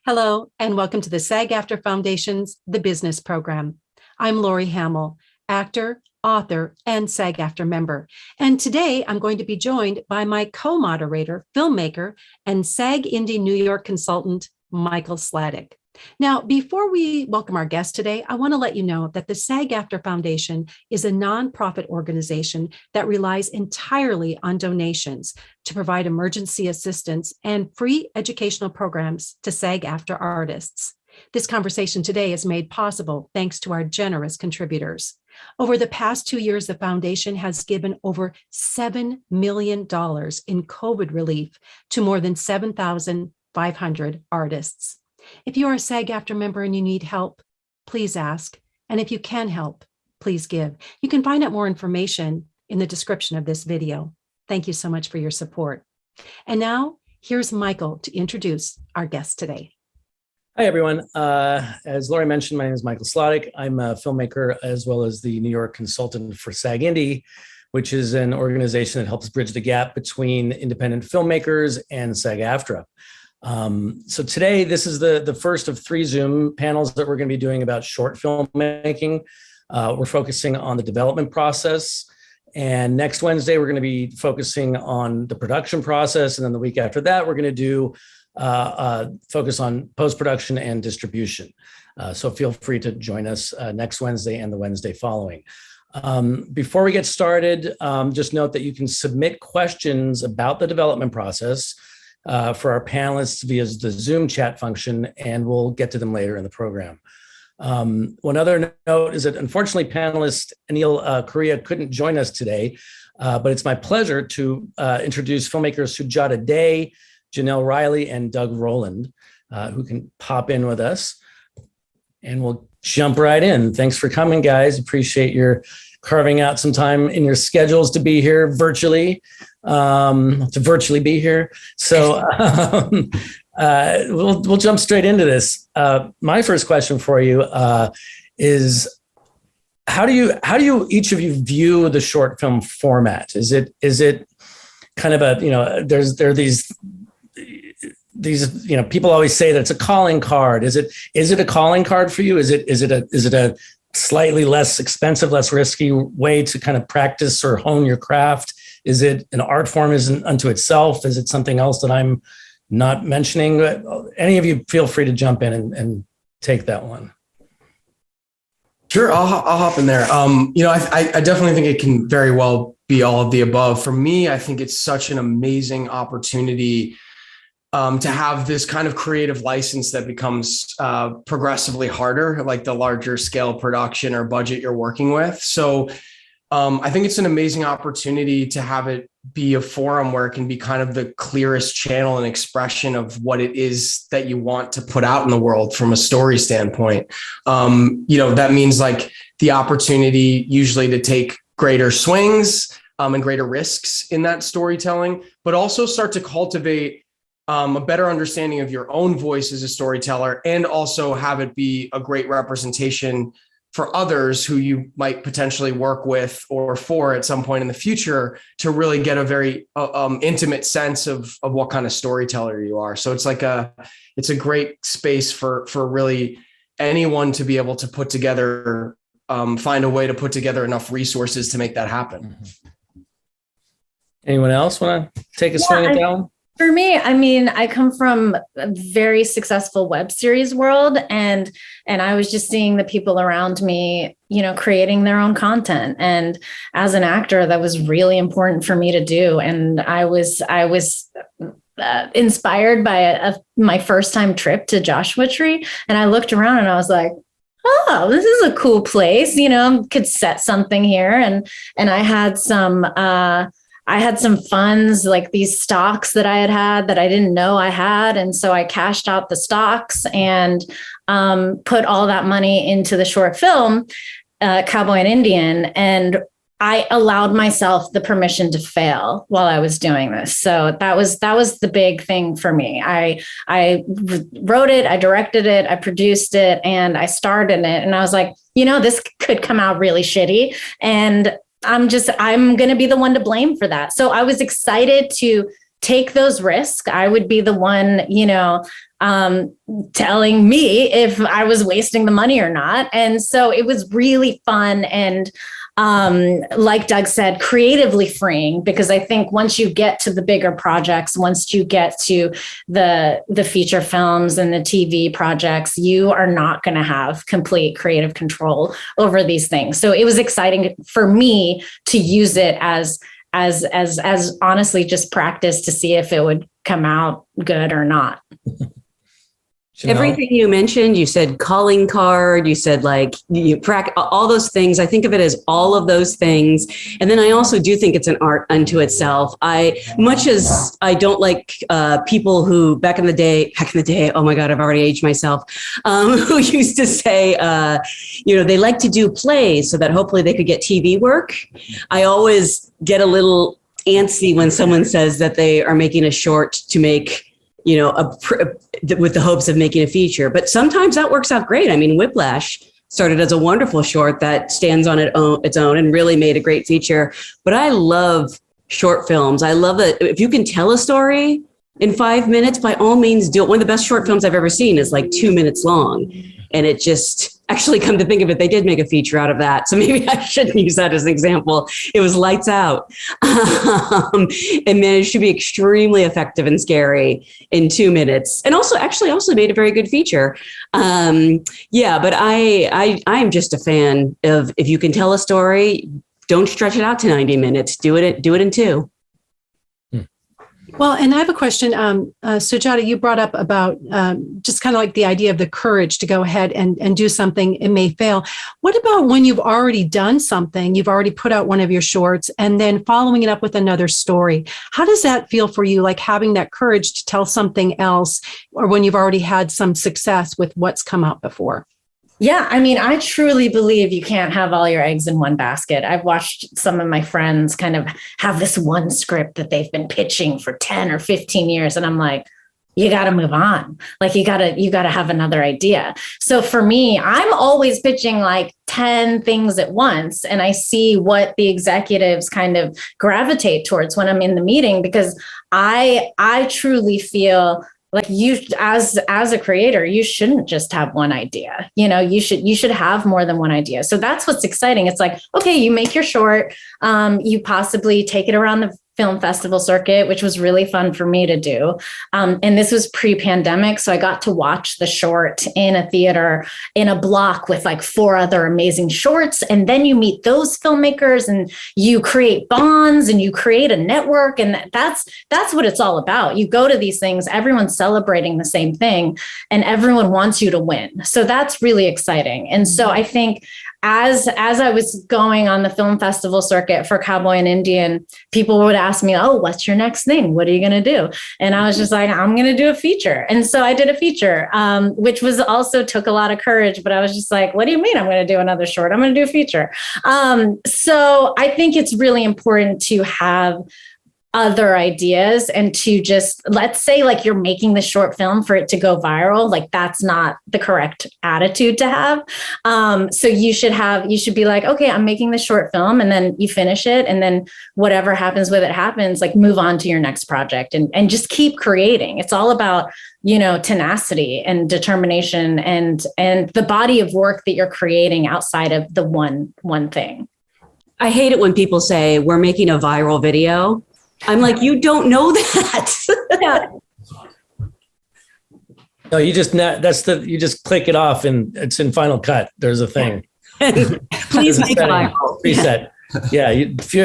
Hello, and welcome to the SAG-AFTRA Foundation's The Business Program. I'm Lori Hammel, actor, author, and SAG-AFTRA member. And today I'm going to be joined by my co-moderator, filmmaker, and SAG-Indie New York consultant, Michael Sládek. Now, before we welcome our guest today, I want to let you know that the SAG-AFTRA Foundation is a nonprofit organization that relies entirely on donations to provide emergency assistance and free educational programs to SAG-AFTRA artists. This conversation today is made possible thanks to our generous contributors. Over the past 2 years, the foundation has given over $7 million in COVID relief to more than 7,500 artists. If you are a SAG-AFTRA member and you need help, please ask. And if you can help, please give. You can find out more information in the description of this video. Thank you so much for your support. And now, here's Michael to introduce our guest today. Hi, everyone. As Lori mentioned, my name is Michael Sládek. I'm a filmmaker as well as the New York consultant for SAGindie, which is an organization that helps bridge the gap between independent filmmakers and SAG-AFTRA. So today, this is the first of 3 Zoom panels that we're going to be doing about short filmmaking. We're focusing on the development process. And next Wednesday, we're going to be focusing on the production process. And then the week after that, we're going to do focus on post-production and distribution. So feel free to join us next Wednesday and the Wednesday following. Before we get started, just note that you can submit questions about the development process for our panelists via the Zoom chat function, and we'll get to them later in the program. One other note is that unfortunately panelist Anil Korea couldn't join us today, but it's my pleasure to introduce filmmakers Sujata Day, Jenelle Riley, and Doug Roland, who can pop in with us, and we'll jump right in. Thanks for coming, guys. Appreciate your carving out some time in your schedules to be here virtually, be here. So we'll jump straight into this. My first question for you is, how do you each of you view the short film format? Is it kind of a, there are these people always say that it's a calling card. Is it a calling card for you? Is it a slightly less expensive, less risky way to kind of practice or hone your craft? Is it an art form unto itself? Is it something else that I'm not mentioning? Any of you feel free to jump in and take that one. Sure, I'll hop in there. I definitely think it can very well be all of the above. For me, I think it's such an amazing opportunity to have this kind of creative license that becomes progressively harder, like the larger scale production or budget you're working with. So I think it's an amazing opportunity to have it be a forum where it can be kind of the clearest channel and expression of what it is that you want to put out in the world from a story standpoint. That means like the opportunity usually to take greater swings and greater risks in that storytelling, but also start to cultivate a better understanding of your own voice as a storyteller, and also have it be a great representation for others who you might potentially work with or for at some point in the future, to really get a very intimate sense of what kind of storyteller you are. So it's a great space for really anyone to be able to put together, find a way to put together enough resources to make that happen. Anyone else want to take a swing at that one? For me, I mean, I come from a very successful web series world, and I was just seeing the people around me, creating their own content. And as an actor, that was really important for me to do. And I was inspired by my first time trip to Joshua Tree, and I looked around and I was like, oh, this is a cool place. Could set something here, and I had some funds, like these stocks that I had that I didn't know I had. And so I cashed out the stocks and put all that money into the short film, Cowboy and Indian. And I allowed myself the permission to fail while I was doing this. So that was the big thing for me. I wrote it, I directed it, I produced it, and I starred in it. And I was like, this could come out really shitty. And I'm going to be the one to blame for that. So I was excited to take those risks. I would be the one, telling me if I was wasting the money or not. And so it was really fun. And like Doug said, creatively freeing, because I think once you get to the bigger projects, once you get to the feature films and the TV projects, you are not going to have complete creative control over these things. So it was exciting for me to use it as honestly just practice to see if it would come out good or not. Everything you mentioned, you said calling card, you said like you practice all those things. I think of it as all of those things. And then I also do think it's an art unto itself. Much as I don't like people who back in the day, oh my God, I've already aged myself, who used to say, they like to do plays so that hopefully they could get TV work. I always get a little antsy when someone says that they are making a short to make with the hopes of making a feature. But sometimes that works out great. I mean, Whiplash started as a wonderful short that stands on its own and really made a great feature. But I love short films. I love that if you can tell a story in 5 minutes, by all means do it. One of the best short films I've ever seen is like 2 minutes long. And it just, actually come to think of it, they did make a feature out of that. So maybe I shouldn't use that as an example. It was lights out and managed to be extremely effective and scary in 2 minutes. And also made a very good feature. But I'm just a fan of, if you can tell a story, don't stretch it out to 90 minutes. Do it in 2. Well, and I have a question. Sujata, you brought up about just kind of like the idea of the courage to go ahead and do something. It may fail. What about when you've already done something, you've already put out one of your shorts and then following it up with another story? How does that feel for you, like having that courage to tell something else, or when you've already had some success with what's come out before? Yeah, I mean, I truly believe you can't have all your eggs in one basket. I've watched some of my friends kind of have this one script that they've been pitching for 10 or 15 years. And I'm like, you got to move on. Like you got to have another idea. So for me, I'm always pitching like 10 things at once. And I see what the executives kind of gravitate towards when I'm in the meeting, because I truly feel like you, as a creator, you shouldn't just have one idea. You should have more than one idea. So that's what's exciting. It's like, okay, you make your short, you possibly take it around the film festival circuit, which was really fun for me to do. And this was pre-pandemic. So I got to watch the short in a theater in a block with like 4 other amazing shorts. And then you meet those filmmakers and you create bonds and you create a network. And that's what it's all about. You go to these things, everyone's celebrating the same thing and everyone wants you to win. So that's really exciting. And so I think as I was going on the film festival circuit for Cowboy and Indian, people would ask me, oh, what's your next thing? What are you going to do? And I was just like, I'm going to do a feature. And so I did a feature, which was also took a lot of courage, but I was just like, what do you mean I'm going to do another short? I'm going to do a feature. So I think it's really important to have other ideas and to just, let's say like you're making the short film for it to go viral, like that's not the correct attitude to have. So you should be like, okay, I'm making the short film, and then you finish it, and then whatever happens with it happens, like move on to your next project and just keep creating. It's all about, tenacity and determination and the body of work that you're creating outside of the one thing. I hate it when people say we're making a viral video. I'm like, you don't know that. Yeah. No, you just click it off and it's in Final Cut. There's a thing. Please make it viral. Preset. Yeah,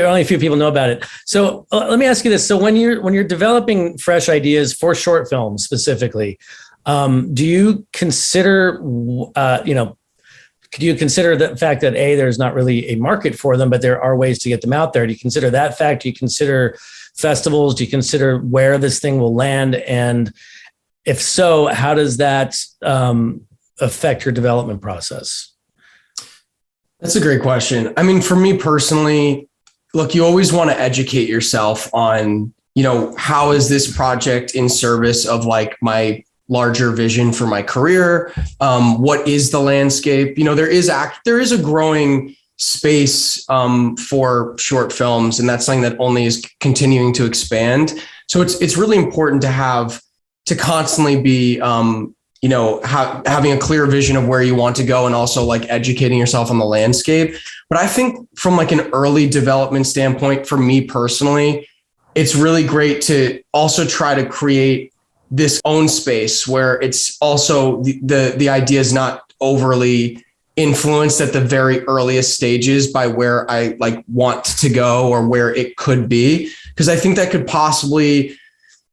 only a few people know about it. So let me ask you this: so when you're developing fresh ideas for short films specifically, do you consider could you consider the fact that there's not really a market for them, but there are ways to get them out there? Do you consider that fact? Do you consider festivals? Do you consider where this thing will land? And if so, how does that affect your development process? That's a great question. I mean, for me personally, look, you always want to educate yourself on, how is this project in service of like my larger vision for my career? What is the landscape? There is a growing space for short films, and that's something that only is continuing to expand. So it's really important to have to constantly be, having a clear vision of where you want to go and also like educating yourself on the landscape. But I think from like an early development standpoint, for me personally, it's really great to also try to create this own space where it's also the idea is not overly influenced at the very earliest stages by where I like want to go or where it could be. Because I think that could possibly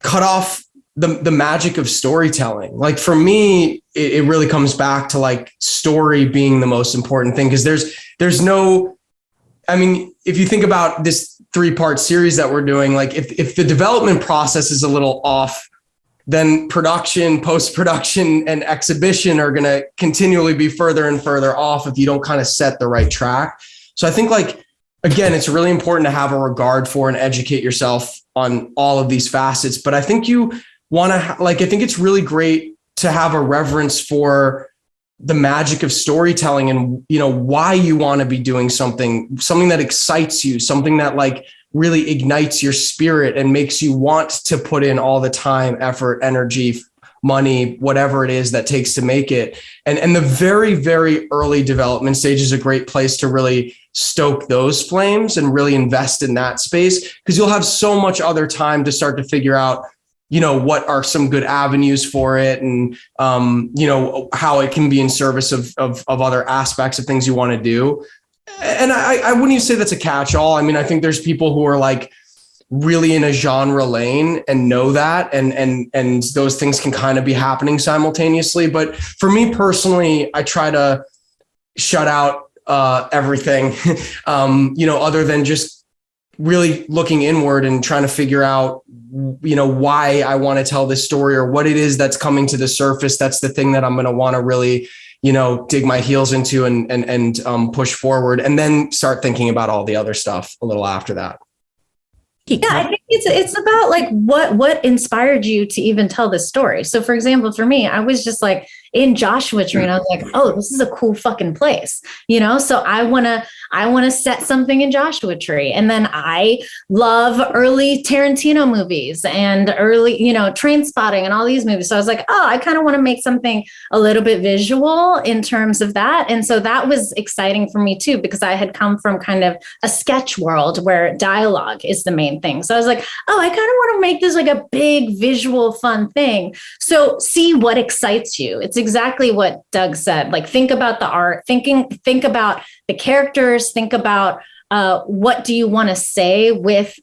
cut off the magic of storytelling. Like for me, it really comes back to like story being the most important thing. Because there's no, I mean, if you think about this 3-part series that we're doing, like if the development process is a little off, then production, post-production, and exhibition are going to continually be further and further off if you don't kind of set the right track. So I think like, again, it's really important to have a regard for and educate yourself on all of these facets. But I think you want to I think it's really great to have a reverence for the magic of storytelling and, why you want to be doing something that excites you, something that like really ignites your spirit and makes you want to put in all the time, effort, energy, money, whatever it is that takes to make it. And the very, very early development stage is a great place to really stoke those flames and really invest in that space, because you'll have so much other time to start to figure out, what are some good avenues for it and, how it can be in service of other aspects of things you want to do. And I wouldn't even say that's a catch-all. I mean, I think there's people who are like really in a genre lane and know that, and those things can kind of be happening simultaneously. But for me personally, I try to shut out everything, other than just really looking inward and trying to figure out, why I want to tell this story or what it is that's coming to the surface. That's the thing that I'm going to want to really, dig my heels into and push forward, and then start thinking about all the other stuff a little after that. Yeah, I think it's about like what inspired you to even tell this story. So for example, for me, I was just like in Joshua Tree and I was like, oh, this is a cool fucking place, so I want to set something in Joshua Tree. And then I love early Tarantino movies and early, Train Spotting and all these movies. So I was like, oh, I kind of want to make something a little bit visual in terms of that. And so that was exciting for me too, because I had come from kind of a sketch world where dialogue is the main thing. So I was like, oh, I kind of want to make this like a big visual fun thing. So see what excites you. It's exactly what Doug said. Like think about the art, think about the characters, think about what do you want to say with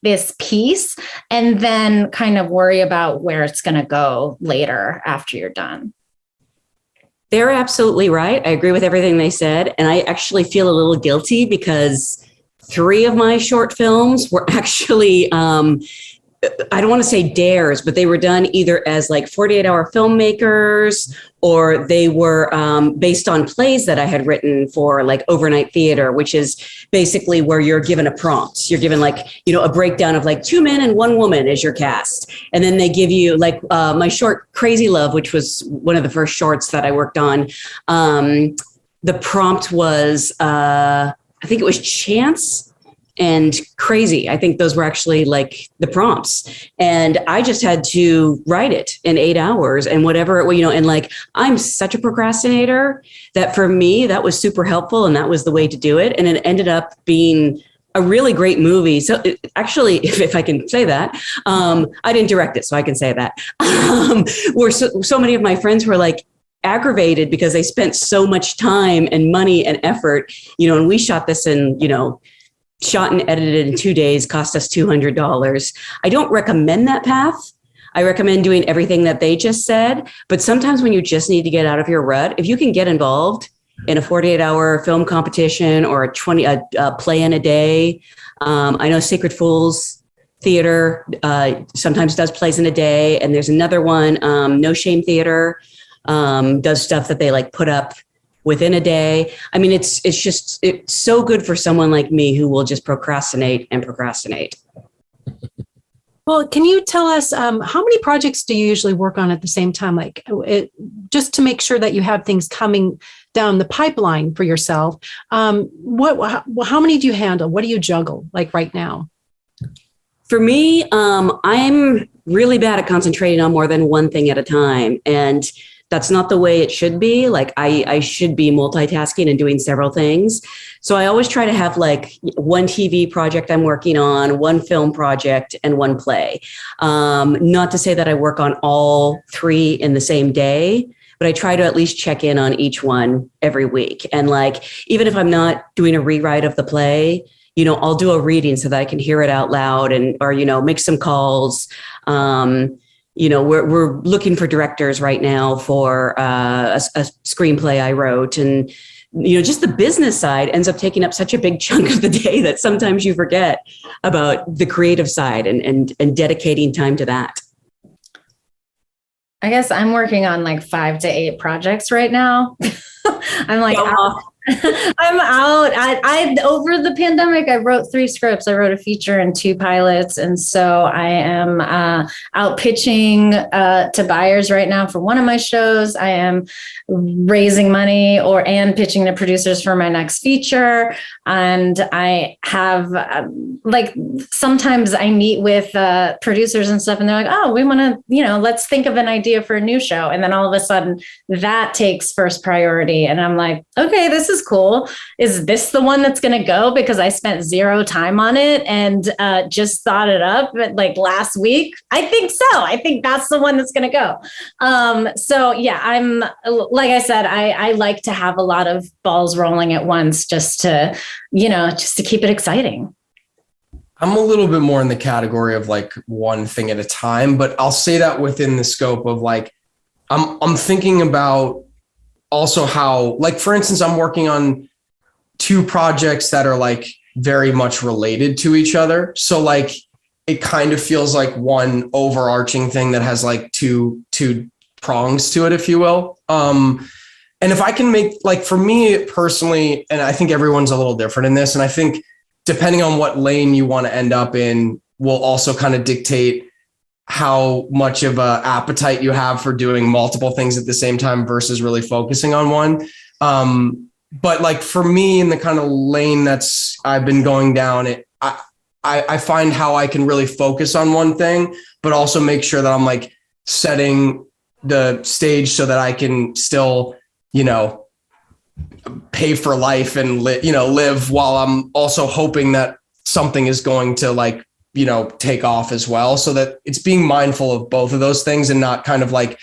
this piece, and then kind of worry about where it's going to go later after you're done. They're absolutely right. I agree with everything they said. And I actually feel a little guilty because 3 of my short films were actually, I don't want to say dares, but they were done either as like 48-hour filmmakers, or they were based on plays that I had written for like overnight theater, which is basically where you're given a prompt. You're given like, a breakdown of like 2 men and 1 woman as your cast. And then they give you like my short Crazy Love, which was one of the first shorts that I worked on. The prompt was, I think it was chance and crazy. I think those were actually like the prompts. And I just had to write it in 8 hours and whatever, and like, I'm such a procrastinator that for me, that was super helpful. And that was the way to do it. And it ended up being a really great movie. So actually, if I can say that, I didn't direct it, so I can say that. Where so many of my friends were like, aggravated because they spent so much time and money and effort, and we shot this in, shot and edited in 2 days, cost us $200. I don't recommend that path. I recommend doing everything that they just said. But sometimes when you just need to get out of your rut, if you can get involved in a 48-hour film competition or a play in a day, I know Sacred Fools Theater sometimes does plays in a day. And there's another one, No Shame Theater, does stuff that they like put up within a day. I mean, it's so good for someone like me who will just procrastinate and procrastinate. Well, can you tell us how many projects do you usually work on at the same time? Like just to make sure that you have things coming down the pipeline for yourself. How many do you handle? What do you juggle like right now? For me, I'm really bad at concentrating on more than one thing at a time. And that's not the way it should be. Like I should be multitasking and doing several things. So I always try to have like one TV project I'm working on, one film project, and one play. Not to say that I work on all three in the same day, but I try to at least check in on each one every week. And like, even if I'm not doing a rewrite of the play, I'll do a reading so that I can hear it out loud or make some calls. We're looking for directors right now for a screenplay I wrote. And, just the business side ends up taking up such a big chunk of the day that sometimes you forget about the creative side and dedicating time to that. I guess I'm working on like 5 to 8 projects right now. I'm like, I'm out. I over the pandemic, I wrote 3 scripts. I wrote a feature and 2 pilots. And so I am out pitching to buyers right now for one of my shows. I am raising money and pitching to producers for my next feature. And I have sometimes I meet with producers and stuff and they're like, oh, we want to, let's think of an idea for a new show. And then all of a sudden that takes first priority. And I'm like, okay, this is cool. Is this the one that's going to go? Because I spent 0 time on it and just thought it up like last week. I think so. I think that's the one that's going to go. So yeah, I'm, like I said, I like to have a lot of balls rolling at once just to keep it exciting. I'm a little bit more in the category of like one thing at a time, but I'll say that within the scope of like, I'm thinking about also how, like, for instance, I'm working on 2 projects that are like very much related to each other. So like, it kind of feels like one overarching thing that has like two prongs to it, if you will. And if I can make, like, for me personally, and I think everyone's a little different in this, and I think depending on what lane you want to end up in will also kind of dictate how much of a appetite you have for doing multiple things at the same time versus really focusing on one. But like for me, in the kind of lane that's I've been going down, I find how I can really focus on one thing, but also make sure that I'm like setting the stage so that I can still, pay for life and live while I'm also hoping that something is going to like, take off as well. So that it's being mindful of both of those things and not kind of like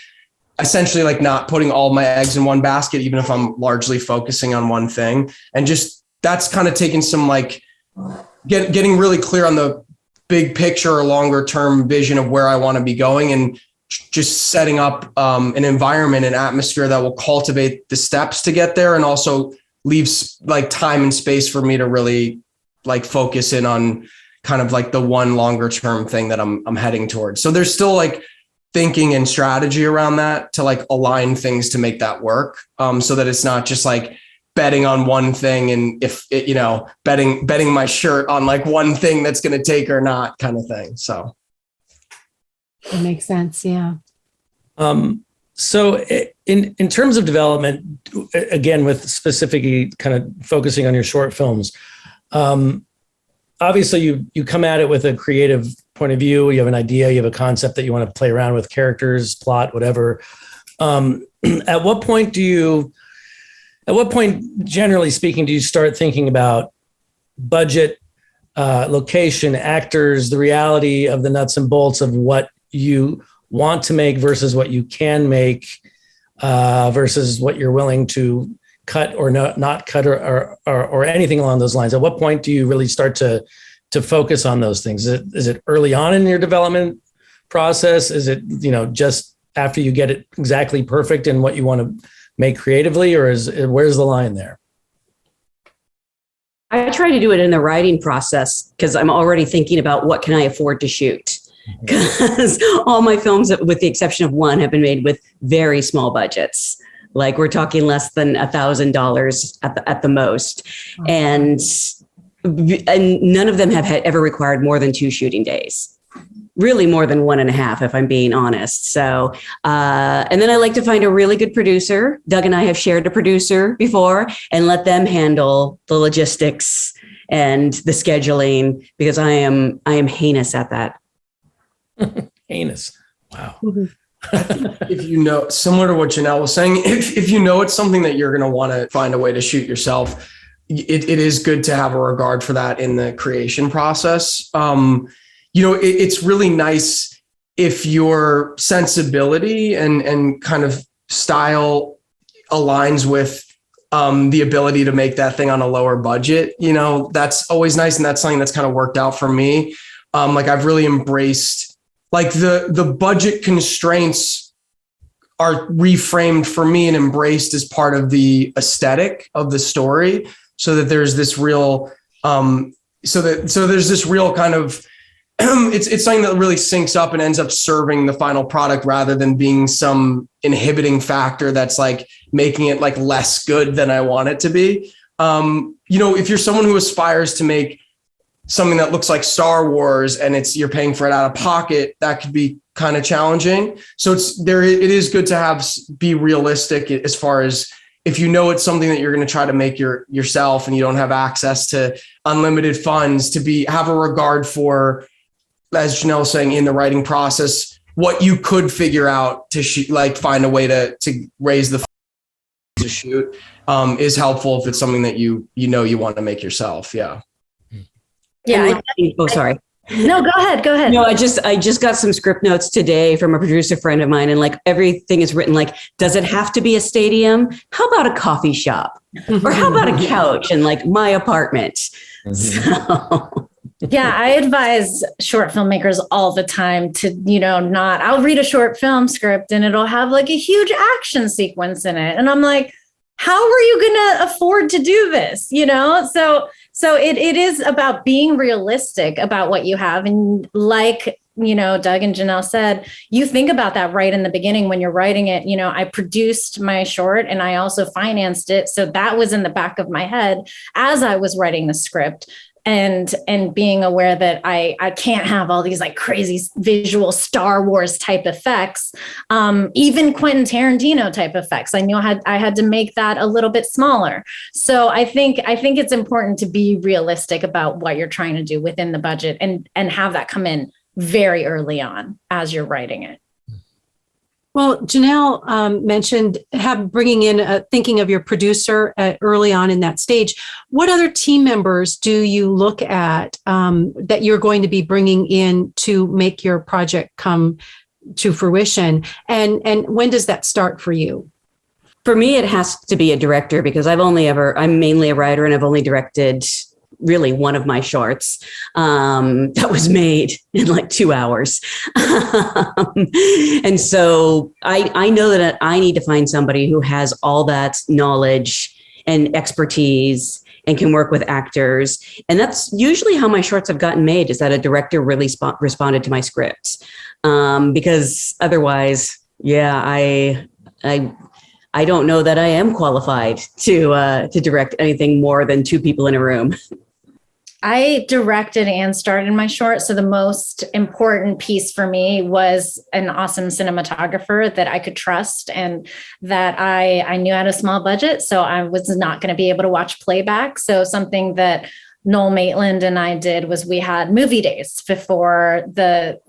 essentially like not putting all my eggs in one basket, even if I'm largely focusing on one thing. And just, that's kind of taking some like getting really clear on the big picture or longer term vision of where I want to be going, and just setting up an environment and atmosphere that will cultivate the steps to get there and also leaves like time and space for me to really like focus in on kind of like the one longer term thing that I'm heading towards. So there's still like thinking and strategy around that to like align things to make that work. So that it's not just like betting on one thing and if it, betting my shirt on like one thing that's going to take or not kind of thing. So it makes sense. Yeah. So in terms of development, again, with specifically kind of focusing on your short films, obviously you come at it with a creative point of view. You have an idea, you have a concept that you want to play around with, characters, plot, whatever. At what point, generally speaking, do you start thinking about budget, location, actors, the reality of the nuts and bolts of what you want to make versus what you can make, versus what you're willing to cut or not cut or anything along those lines? At what point do you really start to focus on those things? Is it early on in your development process? Is it, just after you get it exactly perfect in what you want to make creatively, or where's the line there? I try to do it in the writing process because I'm already thinking about what can I afford to shoot. Because all my films, with the exception of one, have been made with very small budgets. Like we're talking less than $1,000 at the most. And none of them have ever required more than 2 shooting days. Really more than 1.5, if I'm being honest. So, and then I like to find a really good producer. Doug and I have shared a producer before and let them handle the logistics and the scheduling, because I am heinous at that. Heinous. Wow. If you know, similar to what Jenelle was saying, if you know it's something that you're going to want to find a way to shoot yourself, it is good to have a regard for that in the creation process. It's really nice if your sensibility and kind of style aligns with the ability to make that thing on a lower budget. That's always nice. And that's something that's kind of worked out for me. I've really embraced the budget constraints are reframed for me and embraced as part of the aesthetic of the story, so that there's this real kind of it's something that really syncs up and ends up serving the final product rather than being some inhibiting factor that's like making it like less good than I want it to be. If you're someone who aspires to make something that looks like Star Wars and you're paying for it out of pocket, that could be kind of challenging. So it is good to be realistic as far as if you know it's something that you're going to try to make yourself and you don't have access to unlimited funds, to have a regard for, as Jenelle was saying, in the writing process, what you could figure out to shoot, find a way to raise the to shoot is helpful if it's something that you want to make yourself. Yeah. Yeah. Sorry. No, go ahead. No, I just got some script notes today from a producer friend of mine, and everything is written does it have to be a stadium? How about a coffee shop? Or how about a couch in my apartment? Mm-hmm. So yeah, I advise short filmmakers all the time to, I'll read a short film script and it'll have a huge action sequence in it. And I'm like, how are you going to afford to do this? So it is about being realistic about what you have. And Doug and Jenelle said, you think about that right in the beginning when you're writing it. I produced my short and I also financed it. So that was in the back of my head as I was writing the script. And being aware that I can't have all these crazy visual Star Wars type effects, even Quentin Tarantino type effects. I knew I had to make that a little bit smaller. So I think it's important to be realistic about what you're trying to do within the budget and have that come in very early on as you're writing it. Well, Jenelle mentioned bringing in thinking of your producer early on in that stage. What other team members do you look at that you're going to be bringing in to make your project come to fruition? And when does that start for you? For me, it has to be a director, because I'm mainly a writer and I've only directed really one of my shorts that was made in 2 hours. And so I know that I need to find somebody who has all that knowledge and expertise and can work with actors. And that's usually how my shorts have gotten made, is that a director really responded to my scripts. Because otherwise, I don't know that I am qualified to direct anything more than two people in a room. I directed and starred in my short. So the most important piece for me was an awesome cinematographer that I could trust and that I knew had a small budget. So I was not going to be able to watch playback. So something that Noel Maitland and I did was we had movie days before the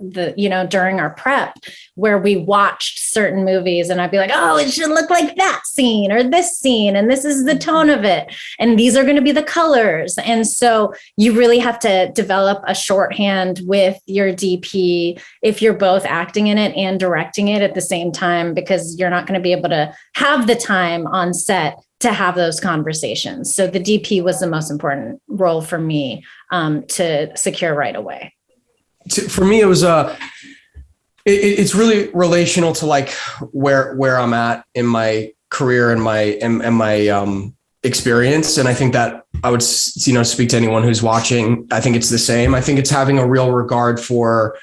during our prep, where we watched certain movies and I'd be like, oh, it should look like that scene or this scene. And this is the tone of it. And these are going to be the colors. And so you really have to develop a shorthand with your DP if you're both acting in it and directing it at the same time, because you're not going to be able to have the time on set to have those conversations. So the DP was the most important role for me to secure right away. For me, it was it's really relational to where I'm at in my career and my experience. And I think that I would speak to anyone who's watching. I think it's the same. I think it's having a real regard for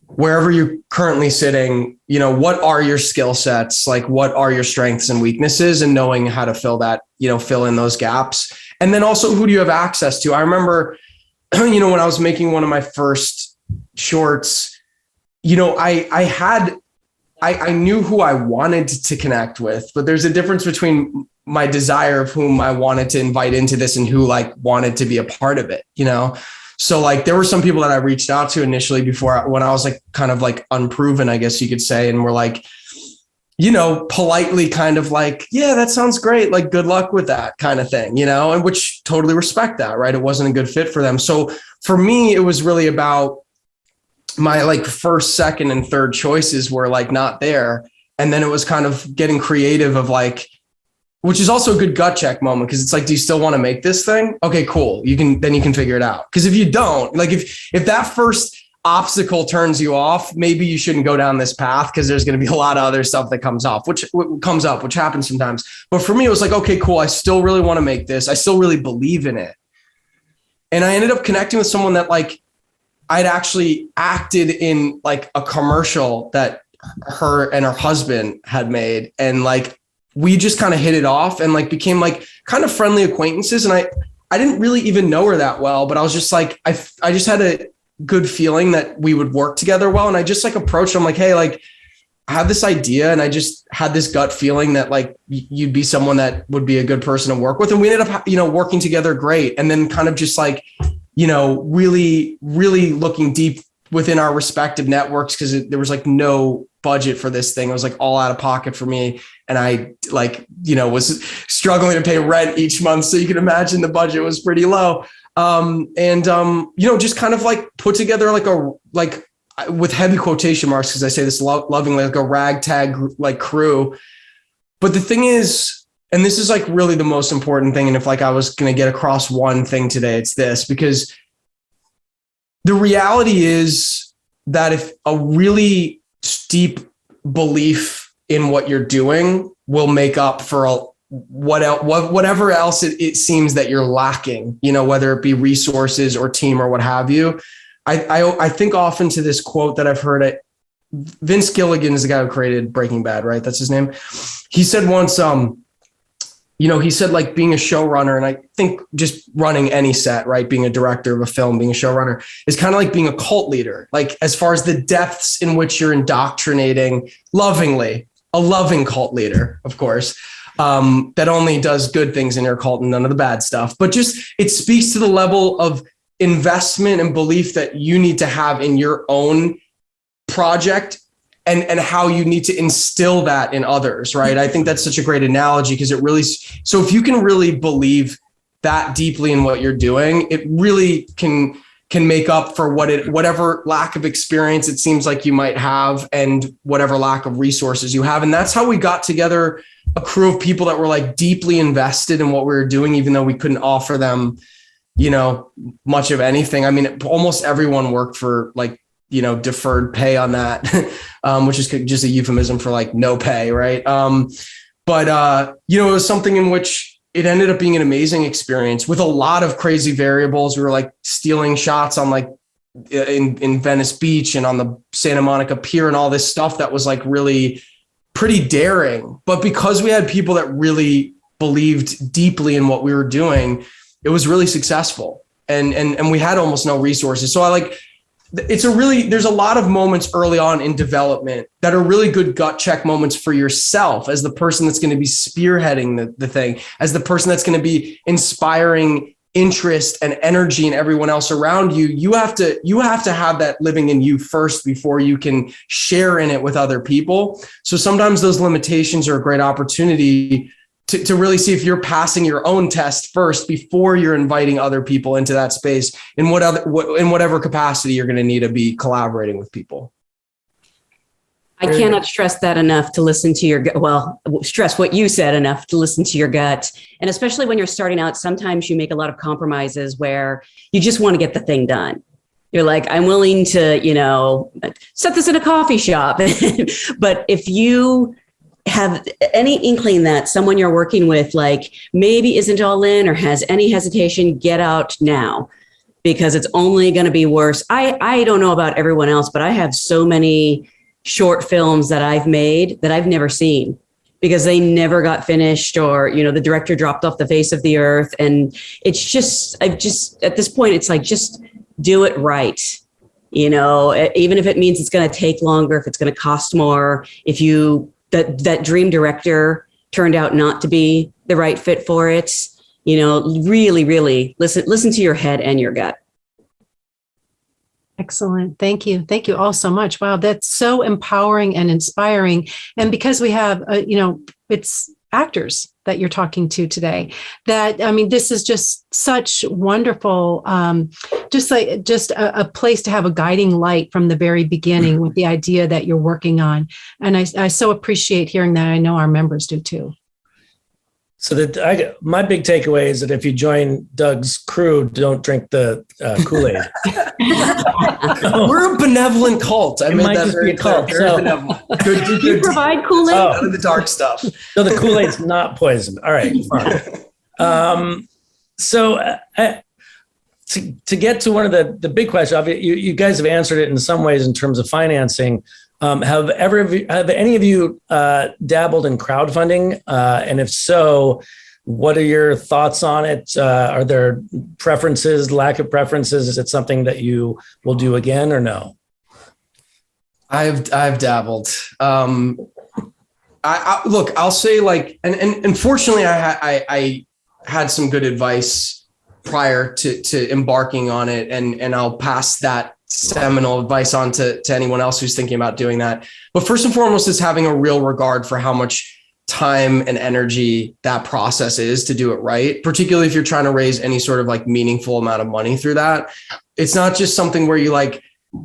wherever you're currently sitting, what are your skill sets? What are your strengths and weaknesses, and knowing how to fill in those gaps. And then also, who do you have access to? I remember, when I was making one of my first shorts, I knew who I wanted to connect with, but there's a difference between my desire of whom I wanted to invite into this and who like wanted to be a part of it, you know? So like there were some people that I reached out to initially when I was like kind of like unproven, I guess you could say, and were like, you know, politely kind of like, yeah, that sounds great. Like, good luck with that kind of thing, you know, and which totally respect that, right? It wasn't a good fit for them. So for me, it was really about my like first, second, and third choices were like not there. And then it was kind of getting creative of like, which is also a good gut check moment. Cause it's like, do you still want to make this thing? Okay, cool. You can figure it out. Cause if you don't, like if that first obstacle turns you off, maybe you shouldn't go down this path, because there's going to be a lot of other stuff that comes up, which happens sometimes. But for me, it was like, okay, cool. I still really want to make this. I still really believe in it. And I ended up connecting with someone that like I'd actually acted in like a commercial that her and her husband had made. And like, we just kind of hit it off and like became like kind of friendly acquaintances. And I didn't really even know her that well, but I was just like, I just had a good feeling that we would work together well. And I just like approached him like, hey, like I have this idea, and I just had this gut feeling that like you'd be someone that would be a good person to work with. And we ended up, you know, working together great. And then kind of just like, you know, really, really looking deep within our respective networks, because there was like no budget for this thing. It was like all out of pocket for me. And I like, you know, was struggling to pay rent each month. So you can imagine the budget was pretty low. You know, just kind of like put together like with heavy quotation marks, because I say this lovingly, like a ragtag like crew. But the thing is, and this is like really the most important thing, and if like I was going to get across one thing today, it's this, because the reality is that if a really deep belief in what you're doing will make up for whatever else it seems that you're lacking, you know, whether it be resources or team or what have you. I think often to this quote that I've heard. Vince Gilligan is the guy who created Breaking Bad, right? That's his name. He said once, you know, he said like being a showrunner, and I think just running any set, right? Being a director of a film, being a showrunner is kind of like being a cult leader. Like as far as the depths in which you're indoctrinating lovingly, a loving cult leader, of course, that only does good things in your cult and none of the bad stuff. But just, it speaks to the level of investment and belief that you need to have in your own project, and how you need to instill that in others, right? I think that's such a great analogy, because it really, so if you can really believe that deeply in what you're doing, it really can make up for whatever lack of experience it seems like you might have, and whatever lack of resources you have. And that's how we got together a crew of people that were like deeply invested in what we were doing, even though we couldn't offer them, you know, much of anything. I mean, almost everyone worked for like, you know, deferred pay on that, which is just a euphemism for like no pay. Right. But you know, it was something in which it ended up being an amazing experience with a lot of crazy variables. We were like stealing shots on like in Venice Beach and on the Santa Monica Pier and all this stuff that was like really pretty daring. But because we had people that really believed deeply in what we were doing, it was really successful. And we had almost no resources. So there's a lot of moments early on in development that are really good gut check moments for yourself as the person that's going to be spearheading the thing, as the person that's going to be inspiring interest and energy in everyone else around you. You have to have that living in you first before you can share in it with other people. So sometimes those limitations are a great opportunity to really see if you're passing your own test first before you're inviting other people into that space in whatever capacity you're going to need to be collaborating with people. I cannot stress that enough to listen to your gut. Well, stress what you said enough to listen to your gut. And especially when you're starting out, sometimes you make a lot of compromises where you just want to get the thing done. You're like, I'm willing to, you know, set this in a coffee shop. But if you have any inkling that someone you're working with, like maybe isn't all in or has any hesitation, get out now, because it's only going to be worse. I don't know about everyone else, but I have so many short films that I've made that I've never seen because they never got finished, or, you know, the director dropped off the face of the earth. And it's just, at this point, it's like, just do it right. You know, even if it means it's going to take longer, if it's going to cost more, if that dream director turned out not to be the right fit for it. Really, really listen to your head and your gut. Excellent. Thank you. Thank you all so much. Wow, that's so empowering and inspiring. And because we have, it's actors that you're talking to today, this is just such wonderful, just a place to have a guiding light from the very beginning with the idea that you're working on. And I so appreciate hearing that. I know our members do too. So my big takeaway is that if you join Doug's crew, don't drink the Kool-Aid. We're a benevolent cult. I made that very clear. So, Good. Do you provide Kool-Aid? None of the dark stuff. So the Kool-Aid's not poison. All right, fine. To get to one of the big questions, you guys have answered it in some ways in terms of financing. Have any of you dabbled in crowdfunding? And if so, what are your thoughts on it? Are there preferences, lack of preferences? Is it something that you will do again or no? I've dabbled. I'll say and fortunately I had some good advice prior to embarking on it, and I'll pass that seminal advice on to anyone else who's thinking about doing that. But first and foremost is having a real regard for how much time and energy that process is to do it right, particularly if you're trying to raise any sort of meaningful amount of money through that. It's not just something where you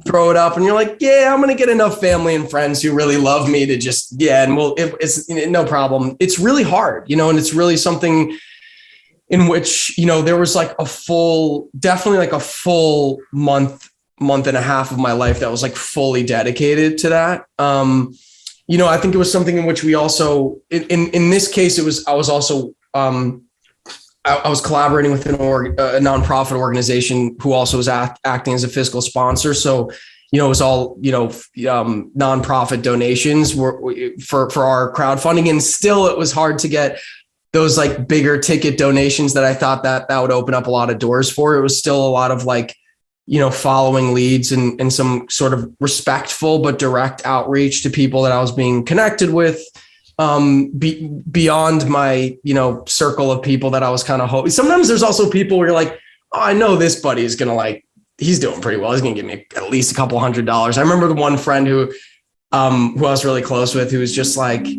throw it up and you're like, yeah, I'm going to get enough family and friends who really love me to just, it's no problem. It's really hard, and it's really something in which, there was definitely a full month and a half of my life that was fully dedicated to that. I think it was something in which we also, in this case, I was collaborating with a nonprofit organization who also was acting as a fiscal sponsor. So, it was all, nonprofit donations for our crowdfunding. And still it was hard to get those bigger ticket donations that I thought that would open up a lot of doors for. It was still a lot of following leads and some sort of respectful but direct outreach to people that I was being connected with, beyond my, circle of people that I was kind of hoping. Sometimes there's also people where you're like, oh, I know this buddy is going to he's doing pretty well. He's going to give me at least a couple $100s. I remember the one friend who I was really close with, who was just it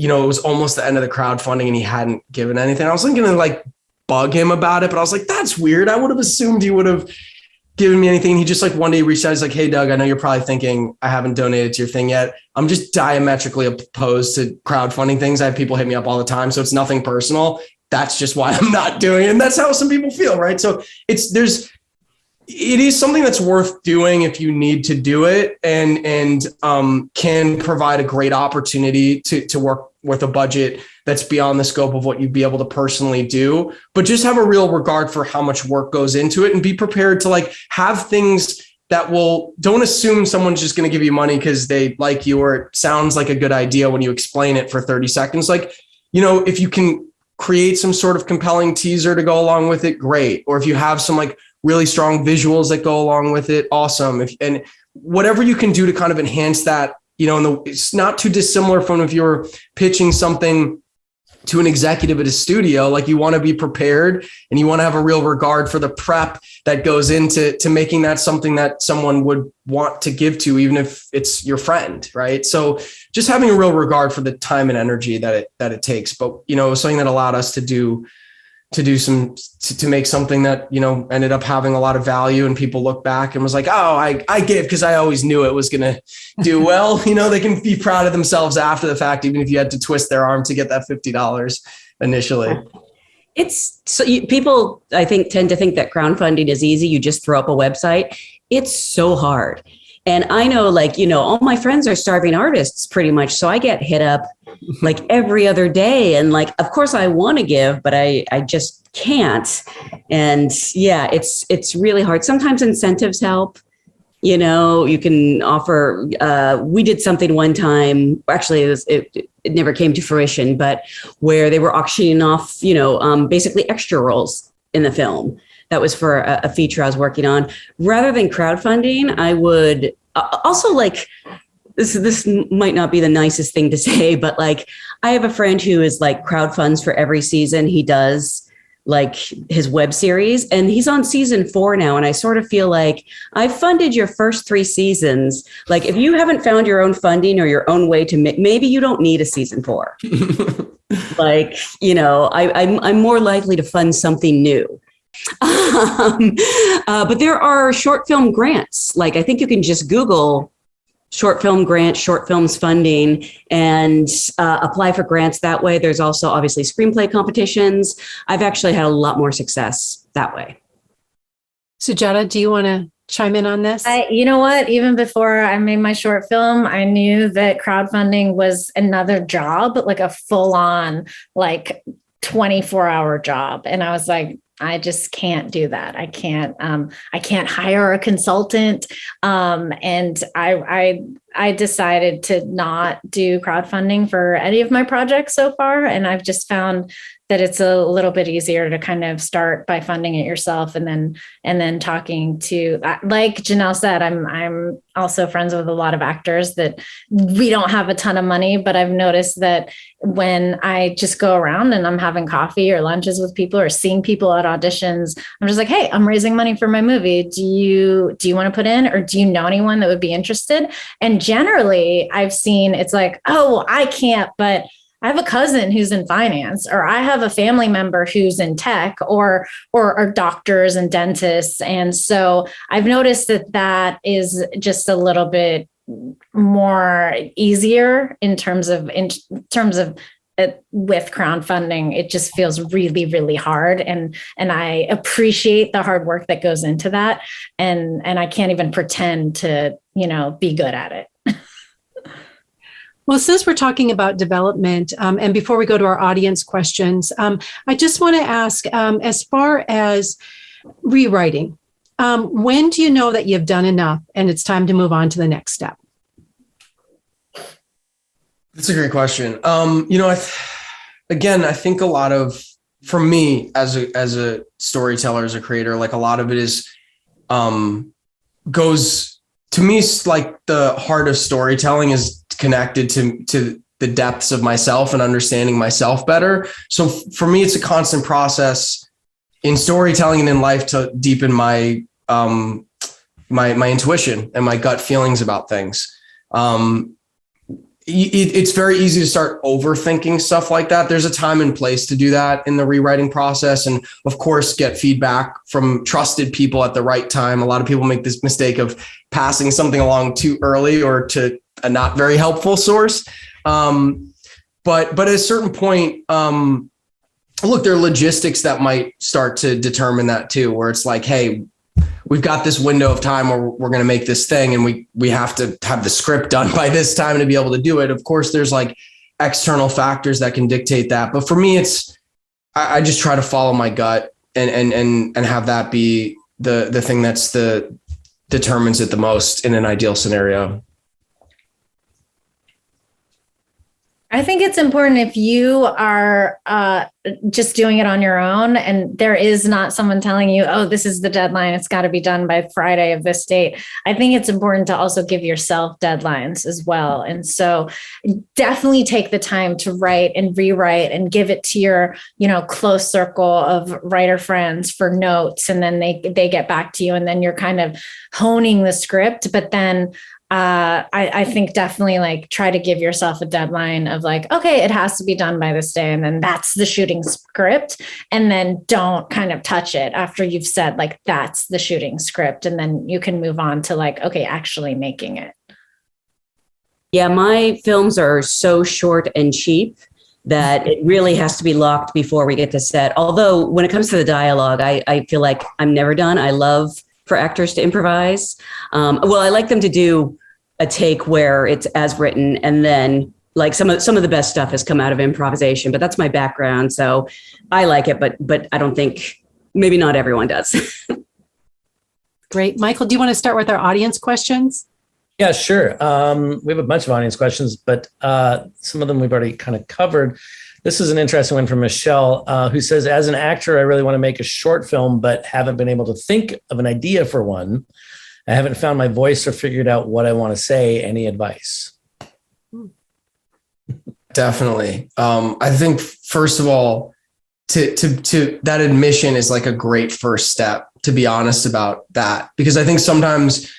was almost the end of the crowdfunding and he hadn't given anything. I was going to bug him about it, but I was like, that's weird. I would have assumed he would have given me anything. He just one day reached out. He's like, hey, Doug, I know you're probably thinking I haven't donated to your thing yet. I'm just diametrically opposed to crowdfunding things. I have people hit me up all the time. So it's nothing personal. That's just why I'm not doing it. And that's how some people feel, right? So it is something that's worth doing if you need to do it, and can provide a great opportunity to work with a budget that's beyond the scope of what you'd be able to personally do. But just have a real regard for how much work goes into it, and be prepared to have things that don't assume someone's just going to give you money because they like you or it sounds like a good idea when you explain it for 30 seconds. If you can create some sort of compelling teaser to go along with it, great. Or if you have some really strong visuals that go along with it, awesome. And whatever you can do to kind of enhance that, it's not too dissimilar from if you're pitching something to an executive at a studio. You want to be prepared and you want to have a real regard for the prep that goes into making that something that someone would want to give to, even if it's your friend, right? So just having a real regard for the time and energy that it takes. But, it was something that allowed us to make something that, ended up having a lot of value, and people look back and was like, oh, I gave because I always knew it was going to do well. They can be proud of themselves after the fact, even if you had to twist their arm to get that $50 initially. People, I think, tend to think that crowdfunding is easy. You just throw up a website. It's so hard. And I know, all my friends are starving artists pretty much. So I get hit up every other day. And of course I want to give, but I just can't. And yeah, it's really hard. Sometimes incentives help. You can offer, we did something one time, actually it never came to fruition, but where they were auctioning off, basically extra roles in the film. That was for a feature I was working on. Rather than crowdfunding, I would also this might not be the nicest thing to say, but I have a friend who is like crowdfunds for every season he does like his web series, and he's on season 4 now. And I sort of feel like I funded your first 3 seasons. Like if you haven't found your own funding or your own way to make, maybe you don't need a season 4. Like, you know, I'm more likely to fund something new. But there are short film grants. Like I think you can just Google short film grant, short films funding, and apply for grants that way. There's also obviously screenplay competitions. I've actually had a lot more success that way. Sujata, do you want to chime in on this? You know what? Even before I made my short film, I knew that crowdfunding was another job, like a full on, like 24-hour job. And I was like, I just can't do that. I can't hire a consultant. And I decided to not do crowdfunding for any of my projects so far. And I've just found that it's a little bit easier to kind of start by funding it yourself and then talking to, like Jenelle said, I'm also friends with a lot of actors that we don't have a ton of money, but I've noticed that when I just go around and I'm having coffee or lunches with people or seeing people at auditions, I'm just like, hey, I'm raising money for my movie. Do you want to put in, or do you know anyone that would be interested? And generally I've seen it's like, oh, I can't, but I have a cousin who's in finance, or I have a family member who's in tech, or doctors and dentists. And so I've noticed that is just a little bit more easier in terms of with crowdfunding. It just feels really, really hard. And I appreciate the hard work that goes into that. And I can't even pretend to, be good at it. Well, since we're talking about development, and before we go to our audience questions, I just want to ask, as far as rewriting, when do you know that you've done enough and it's time to move on to the next step? That's a great question. I think a lot of, for me as a storyteller, as a creator, like a lot of it is, goes to me, like the heart of storytelling is connected to the depths of myself and understanding myself better. So for me, it's a constant process in storytelling and in life to deepen my my intuition and my gut feelings about things. It's very easy to start overthinking stuff like that. There's a time and place to do that in the rewriting process. And of course, get feedback from trusted people at the right time. A lot of people make this mistake of passing something along too early or to a not very helpful source. But at a certain point, look, there are logistics that might start to determine that too, where it's like, hey, we've got this window of time where we're going to make this thing and we have to have the script done by this time to be able to do it. Of course, there's like external factors that can dictate that. But for me, I just try to follow my gut and have that be the thing that's determines it the most in an ideal scenario. I think it's important if you are just doing it on your own and there is not someone telling you, oh, this is the deadline, it's got to be done by Friday of this date. I think it's important to also give yourself deadlines as well. And so definitely take the time to write and rewrite and give it to your, close circle of writer friends for notes. And then they get back to you and then you're kind of honing the script. But then I think definitely like try to give yourself a deadline of like, okay, it has to be done by this day. And then that's the shooting script. And then don't kind of touch it after you've said like, that's the shooting script. And then you can move on to like, okay, actually making it. Yeah, my films are so short and cheap that it really has to be locked before we get to set. Although when it comes to the dialogue, I feel like I'm never done. I love for actors to improvise. I like them to do a take where it's as written, and then like some of the best stuff has come out of improvisation, but that's my background. So I like it, but I don't think, maybe not everyone does. Great. Michael, do you want to start with our audience questions? Yeah, sure. We have a bunch of audience questions, but some of them we've already kind of covered. This is an interesting one from Michelle, who says, as an actor, I really want to make a short film, but haven't been able to think of an idea for one. I haven't found my voice or figured out what I want to say. Any advice? Definitely. I think first of all, to that admission is like a great first step, to be honest about that, because I think sometimes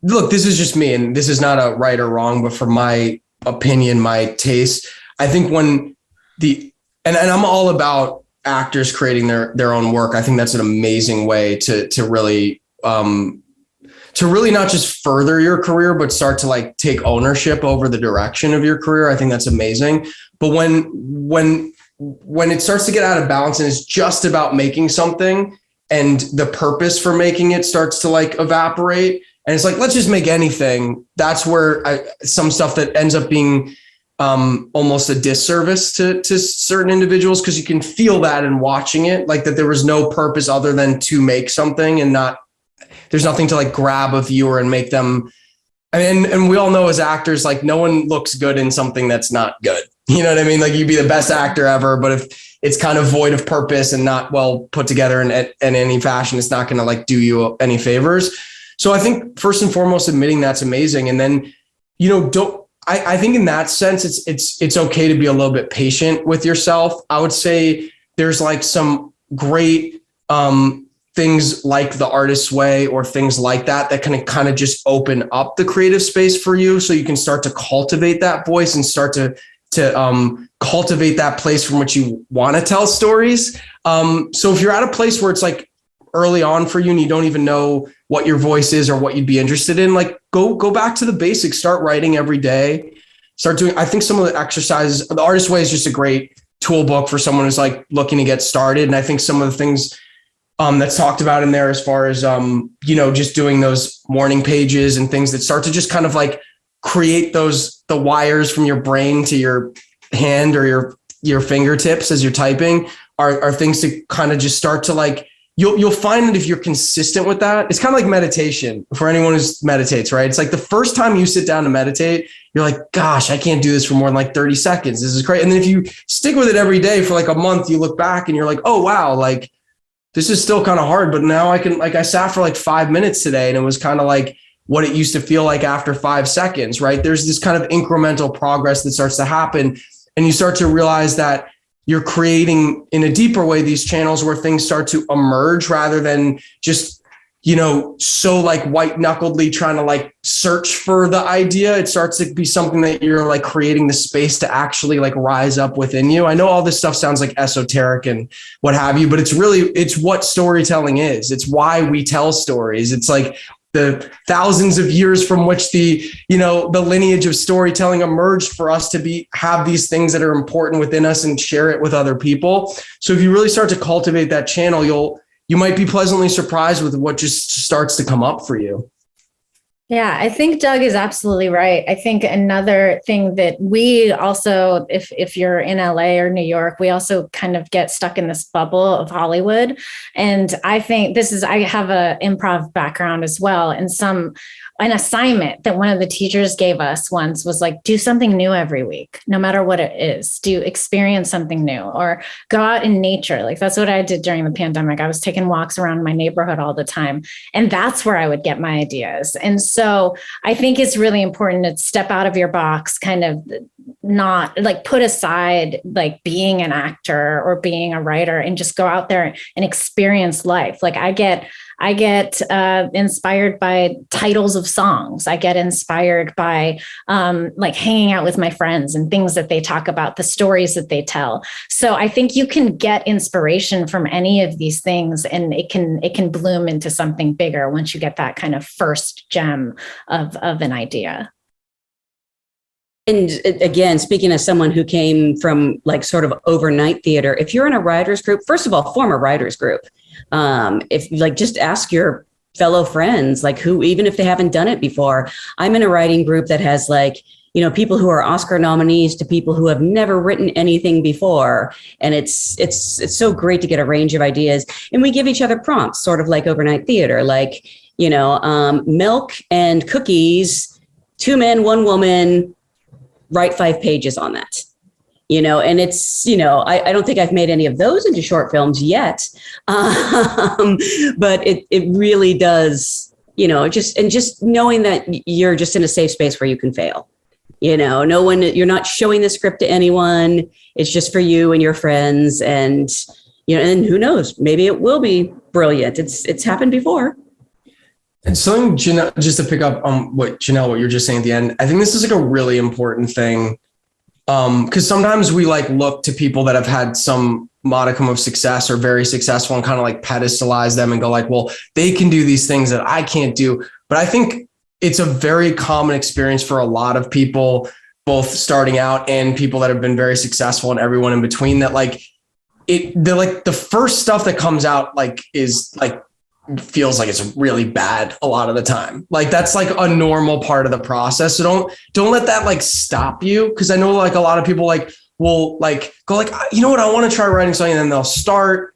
look, this is just me and this is not a right or wrong, but from my opinion, my taste, I think when and I'm all about actors creating their own work. I think that's an amazing way to really not just further your career, but start to like take ownership over the direction of your career. I think that's amazing. But when it starts to get out of balance and it's just about making something and the purpose for making it starts to like evaporate, and it's like, let's just make anything. That's where some stuff that ends up being almost a disservice to certain individuals, because you can feel that in watching it, like that there was no purpose other than to make something, and there's nothing to like grab a viewer and make them. And we all know as actors, like no one looks good in something that's not good. You know what I mean? Like you'd be the best actor ever, but if it's kind of void of purpose and not well put together in any fashion, it's not going to like do you any favors. So I think first and foremost, admitting that's amazing. And then, I think in that sense, it's okay to be a little bit patient with yourself. I would say there's like some great things like The Artist's Way or things like that can kind of just open up the creative space for you, so you can start to cultivate that voice and start to cultivate that place from which you want to tell stories. So if you're at a place where it's like early on for you and you don't even know what your voice is or what you'd be interested in, like go back to the basics, start writing every day, start doing, I think some of the exercises, The Artist's Way is just a great tool book for someone who's like looking to get started. And I think some of the things that's talked about in there as far as, just doing those morning pages and things that start to just kind of like create the wires from your brain to your hand or your fingertips as you're typing are things to kind of just start to like, you'll find that if you're consistent with that, it's kind of like meditation for anyone who meditates, right? It's like the first time you sit down to meditate, you're like, gosh, I can't do this for more than like 30 seconds. This is great. And then if you stick with it every day for like a month, you look back and you're like, oh, wow, like this is still kind of hard, but now I can, like I sat for like 5 minutes today and it was kind of like what it used to feel like after 5 seconds, right? There's this kind of incremental progress that starts to happen. And you start to realize that you're creating in a deeper way these channels where things start to emerge rather than just, so like white knuckledly trying to like search for the idea. It starts to be something that you're like creating the space to actually like rise up within you. I know all this stuff sounds like esoteric and what have you, but it's what storytelling is. It's why we tell stories. It's like the thousands of years from which the lineage of storytelling emerged for us to have these things that are important within us and share it with other people. So if you really start to cultivate that channel, you might be pleasantly surprised with what just starts to come up for you. Yeah, I think Doug is absolutely right. I think another thing that we also, if you're in LA or New York, we also kind of get stuck in this bubble of Hollywood. And I think I have an improv background as well. And an assignment that one of the teachers gave us once was like, do something new every week, no matter what it is. Experience something new or go out in nature. Like that's what I did during the pandemic. I was taking walks around my neighborhood all the time. And that's where I would get my ideas. And so I think it's really important to step out of your box, kind of not like put aside like being an actor or being a writer and just go out there and experience life. Like I get inspired by titles of songs. I get inspired by like hanging out with my friends and things that they talk about, the stories that they tell. So I think you can get inspiration from any of these things, and it can bloom into something bigger once you get that kind of first gem of an idea. And again, speaking as someone who came from like sort of overnight theater, if you're in a writers group, first of all, form a writers group. If like, just ask your fellow friends, like who, even if they haven't done it before. I'm in a writing group that has like, people who are Oscar nominees to people who have never written anything before. And it's so great to get a range of ideas. And we give each other prompts, sort of like overnight theater, like, milk and cookies, 2 men, 1 woman, write 5 pages on that. And it's, I don't think I've made any of those into short films yet. But it really does, just knowing that you're just in a safe space where you can fail. No one, you're not showing the script to anyone. It's just for you and your friends. And, and who knows, maybe it will be brilliant. It's happened before. And something, just to pick up on what you're just saying at the end, I think this is like a really important thing. Because sometimes we like look to people that have had some modicum of success or very successful and kind of like pedestalize them and go like, well, they can do these things that I can't do. But I think it's a very common experience for a lot of people, both starting out and people that have been very successful and everyone in between, that like the first stuff that comes out like is like feels like it's really bad a lot of the time. Like that's like a normal part of the process. So don't let that like stop you. Cause I know like a lot of people like will like go like, you know what, I want to try writing something, and then they'll start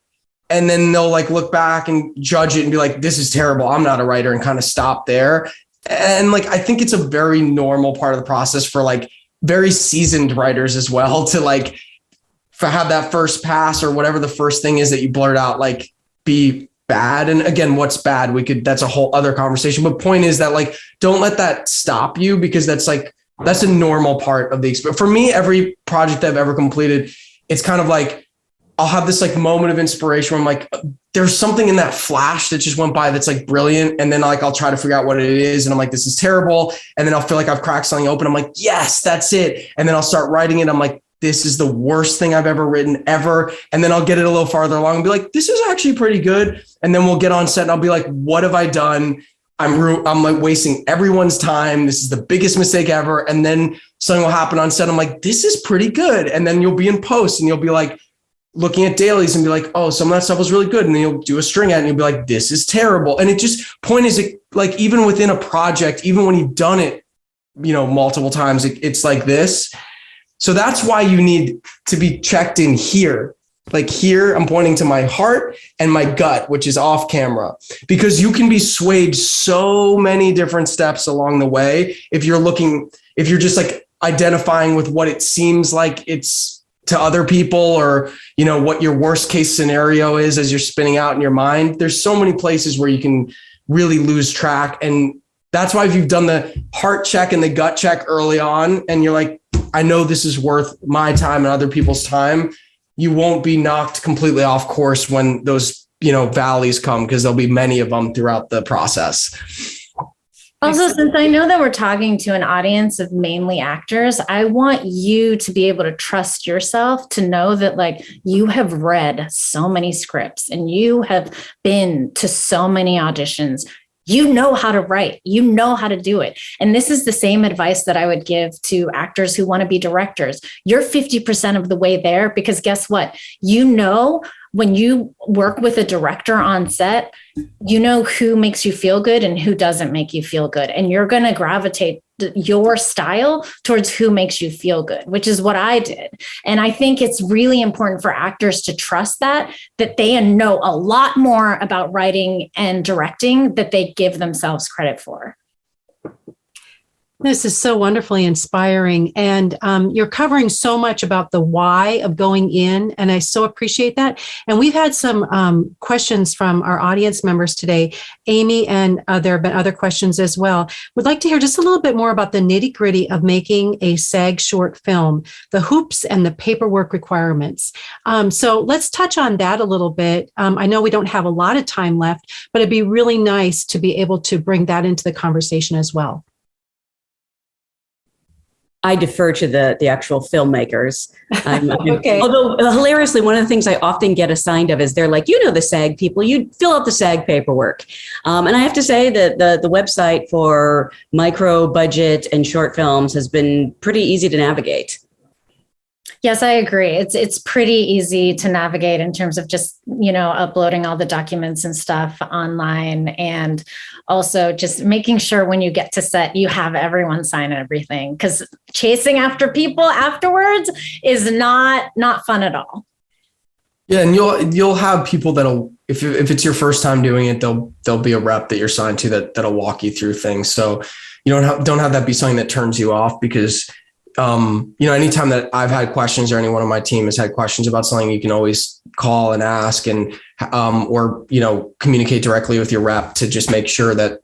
and then they'll like look back and judge it and be like, this is terrible, I'm not a writer, and kind of stop there. And like, I think it's a very normal part of the process for like very seasoned writers as well to like have that first pass or whatever the first thing is that you blurt out, like be bad. And again, what's bad? That's a whole other conversation. But point is that like, don't let that stop you, because that's a normal part of the experience. For me, every project I've ever completed, it's kind of like, I'll have this like moment of inspiration where I'm like, there's something in that flash that just went by that's like brilliant. And then like, I'll try to figure out what it is. And I'm like, this is terrible. And then I'll feel like I've cracked something open. I'm like, yes, that's it. And then I'll start writing it. I'm like, this is the worst thing I've ever written ever. And then I'll get it a little farther along and be like, this is actually pretty good. And then we'll get on set and I'll be like, what have I done? I'm like wasting everyone's time. This is the biggest mistake ever. And then something will happen on set. I'm like, this is pretty good. And then you'll be in post and you'll be like looking at dailies and be like, oh, some of that stuff was really good. And then you'll do a string at it and you'll be like, this is terrible. And it just point is like, even within a project, even when you've done it, multiple times, it's like this. So that's why you need to be checked in here. Like here, I'm pointing to my heart and my gut, which is off camera, because you can be swayed so many different steps along the way. If you're just like identifying with what it seems like it's to other people, or, what your worst case scenario is as you're spinning out in your mind, there's so many places where you can really lose track. And that's why if you've done the heart check and the gut check early on, and you're like, I know this is worth my time and other people's time, you won't be knocked completely off course when those, valleys come, because there'll be many of them throughout the process. Also, since I know that we're talking to an audience of mainly actors, I want you to be able to trust yourself, to know that like you have read so many scripts and you have been to so many auditions. You know how to write, you know how to do it. And this is the same advice that I would give to actors who want to be directors. You're 50% of the way there, because guess what? When you work with a director on set, you know who makes you feel good and who doesn't make you feel good. And you're going to gravitate your style towards who makes you feel good, which is what I did. And I think it's really important for actors to trust that they know a lot more about writing and directing that they give themselves credit for. This is so wonderfully inspiring. And you're covering so much about the why of going in. And I so appreciate that. And we've had some questions from our audience members today, Amy, and there have been other questions as well. Would like to hear just a little bit more about the nitty gritty of making a SAG short film, the hoops and the paperwork requirements. So let's touch on that a little bit. I know we don't have a lot of time left, but it'd be really nice to be able to bring that into the conversation as well. I defer to the actual filmmakers. Okay. Although hilariously, one of the things I often get assigned of is they're like, the SAG people, you fill out the SAG paperwork. And I have to say that the website for micro budget and short films has been pretty easy to navigate. Yes, I agree. It's pretty easy to navigate in terms of just, uploading all the documents and stuff online, and also just making sure when you get to set, you have everyone sign everything, because chasing after people afterwards is not fun at all. Yeah, and you'll have people that'll, if it's your first time doing it, there'll be a rep that you're signed to that'll walk you through things. So you don't have that be something that turns you off, because anytime that I've had questions, or anyone on my team has had questions about something, you can always call and ask, and or communicate directly with your rep to just make sure that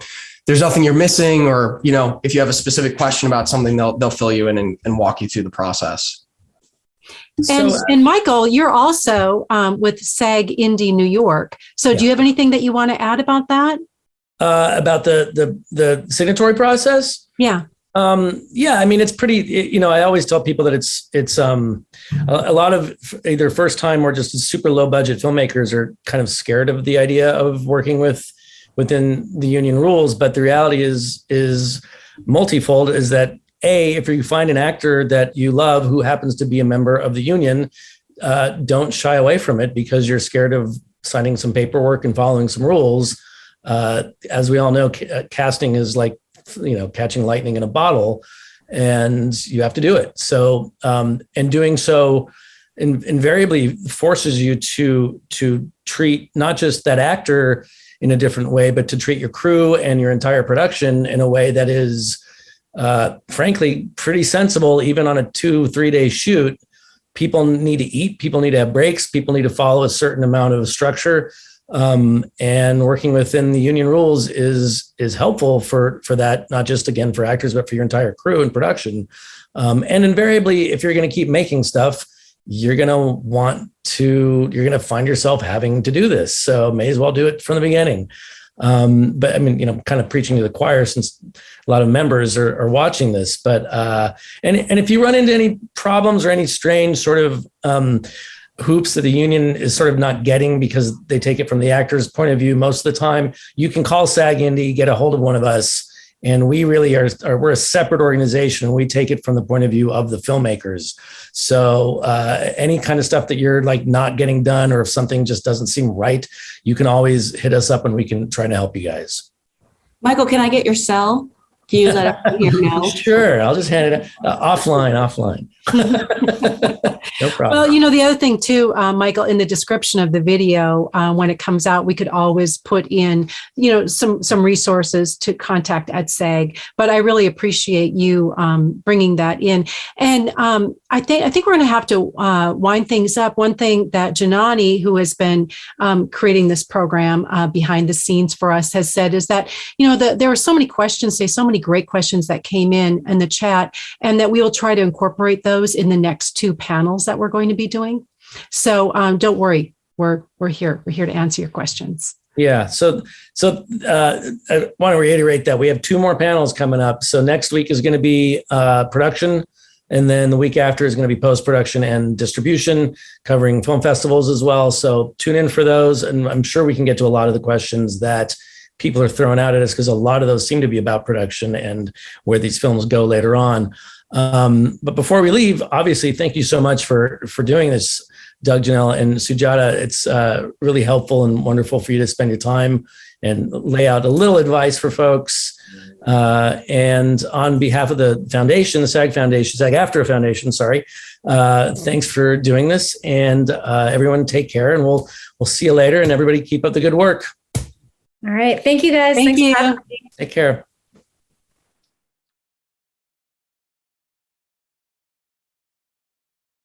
there's nothing you're missing, or, you know, if you have a specific question about something, they'll fill you in and walk you through the process. And Michael, you're also with SAG-Indie New York. So do you have anything that you want to add about that? About the signatory process? Yeah. I mean, it's pretty, you know, I always tell people that it's a lot of either first time or just super low budget filmmakers are kind of scared of the idea of working within the union rules. But the reality is multifold, is that if you find an actor that you love who happens to be a member of the union, don't shy away from it because you're scared of signing some paperwork and following some rules. As we all know, casting is like, you know, catching lightning in a bottle, and you have to do it. So, and doing so invariably forces you to treat not just that actor in a different way, but to treat your crew and your entire production in a way that is, frankly, pretty sensible. Even on a 2-3 day shoot, people need to eat, people need to have breaks, people need to follow a certain amount of structure. And working within the union rules is helpful for that, not just again for actors, but for your entire crew and production. And invariably, if you're going to keep making stuff, you're going to find yourself having to do this. So may as well do it from the beginning. But I mean, you know, kind of preaching to the choir since a lot of members are watching this, but, and if you run into any problems or any strange sort of, hoops that the union is sort of not getting because they take it from the actor's point of view, most of the time you can call SAG-Indie, get a hold of one of us. And we really we're a separate organization, and we take it from the point of view of the filmmakers. So any kind of stuff that you're like not getting done, or if something just doesn't seem right, you can always hit us up and we can try to help you guys. Michael, can I get your cell? Can you let us hear now? Sure. I'll just hand it offline. No problem. Well, you know, the other thing too, Michael, in the description of the video, when it comes out, we could always put in, you know, some resources to contact at SAG. But I really appreciate you bringing that in. And I think we're going to have to wind things up. One thing that Janani, who has been creating this program behind the scenes for us, has said is that, you know, there were so many questions today, so many great questions that came in the chat, and that we will try to incorporate those in the next 2 panels that we're going to be doing. So don't worry, we're here. We're here to answer your questions. Yeah. So I want to reiterate that we have 2 more panels coming up. So next week is going to be production. And then the week after is going to be post-production and distribution, covering film festivals as well. So tune in for those. And I'm sure we can get to a lot of the questions that people are throwing out at us, because a lot of those seem to be about production and where these films go later on. But before we leave, obviously, thank you so much for doing this, Doug, Jenelle, and Sujata. It's really helpful and wonderful for you to spend your time and lay out a little advice for folks. And on behalf of the foundation, the SAG-AFTRA Foundation, thanks for doing this. And everyone take care, and we'll see you later, and everybody keep up the good work. All right. Thank you, guys. Thank you. Take care.